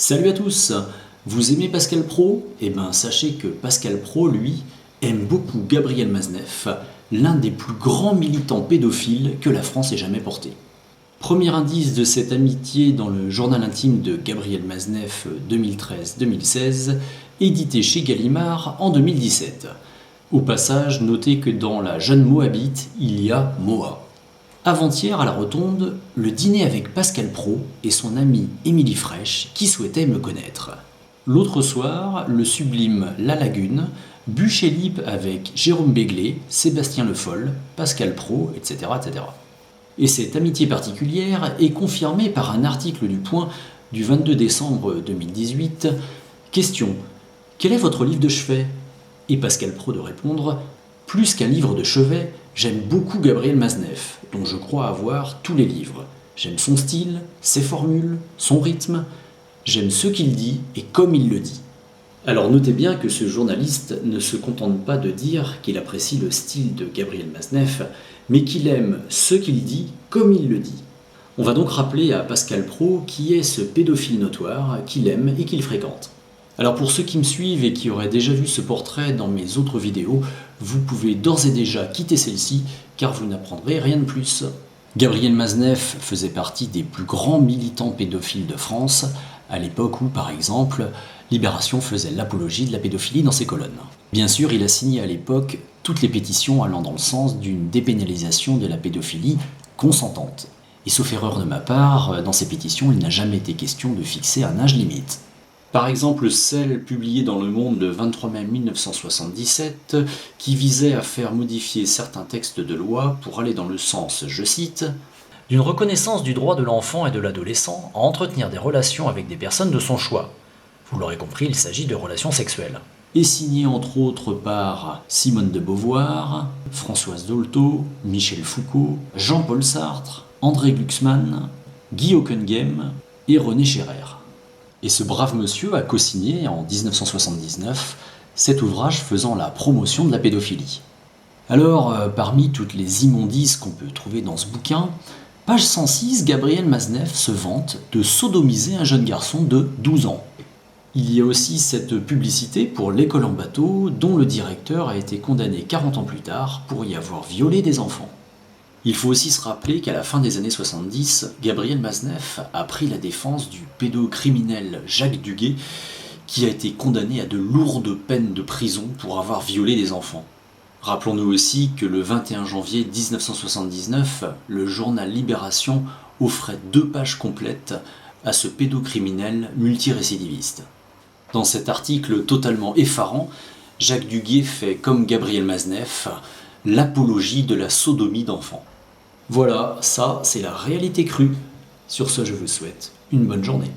Salut à tous! Vous aimez Pascal Praud? Eh bien, sachez que Pascal Praud, lui, aime beaucoup Gabriel Maznef, l'un des plus grands militants pédophiles que la France ait jamais porté. Premier indice de cette amitié dans le journal intime de Gabriel Maznef 2013-2016, édité chez Gallimard en 2017. Au passage, notez que dans la jeune Moabite, il y a Moa. Avant-hier, à la Rotonde, le dîner avec Pascal Praud et son amie Émilie Frêche qui souhaitait me connaître. L'autre soir, le sublime La Lagune, bu chez Lippe avec Jérôme Béglé, Sébastien Le Foll, Pascal Praud, etc., etc. Et cette amitié particulière est confirmée par un article du Point du 22 décembre 2018. Question: quel est votre livre de chevet? Et Pascal Praud de répondre: plus qu'un livre de chevet, j'aime beaucoup Gabriel Maznef, dont je crois avoir tous les livres. J'aime son style, ses formules, son rythme. J'aime ce qu'il dit et comme il le dit. Alors notez bien que ce journaliste ne se contente pas de dire qu'il apprécie le style de Gabriel Maznef, mais qu'il aime ce qu'il dit comme il le dit. On va donc rappeler à Pascal Praud qui est ce pédophile notoire qu'il aime et qu'il fréquente. Alors pour ceux qui me suivent et qui auraient déjà vu ce portrait dans mes autres vidéos, vous pouvez d'ores et déjà quitter celle-ci car vous n'apprendrez rien de plus. Gabriel Maznef faisait partie des plus grands militants pédophiles de France, à l'époque où, par exemple, Libération faisait l'apologie de la pédophilie dans ses colonnes. Bien sûr, il a signé à l'époque toutes les pétitions allant dans le sens d'une dépénalisation de la pédophilie consentante. Et sauf erreur de ma part, dans ces pétitions, il n'a jamais été question de fixer un âge limite. Par exemple, celle publiée dans Le Monde le 23 mai 1977, qui visait à faire modifier certains textes de loi pour aller dans le sens, je cite, « d'une reconnaissance du droit de l'enfant et de l'adolescent à entretenir des relations avec des personnes de son choix. » Vous l'aurez compris, il s'agit de relations sexuelles. Et signée entre autres par Simone de Beauvoir, Françoise Dolto, Michel Foucault, Jean-Paul Sartre, André Glucksmann, Guy Hockenheim et René Scherrer. Et ce brave monsieur a co-signé en 1979 cet ouvrage faisant la promotion de la pédophilie. Alors, parmi toutes les immondices qu'on peut trouver dans ce bouquin, page 106, Gabriel Maznef se vante de sodomiser un jeune garçon de 12 ans. Il y a aussi cette publicité pour l'école en bateau dont le directeur a été condamné 40 ans plus tard pour y avoir violé des enfants. Il faut aussi se rappeler qu'à la fin des années 70, Gabriel Maznef a pris la défense du pédocriminel Jacques Duguay, qui a été condamné à de lourdes peines de prison pour avoir violé des enfants. Rappelons-nous aussi que le 21 janvier 1979, le journal Libération offrait 2 pages complètes à ce pédocriminel multirécidiviste. Dans cet article totalement effarant, Jacques Duguay fait, comme Gabriel Maznef, l'apologie de la sodomie d'enfants. Voilà, ça c'est la réalité crue. Sur ce, je vous souhaite une bonne journée.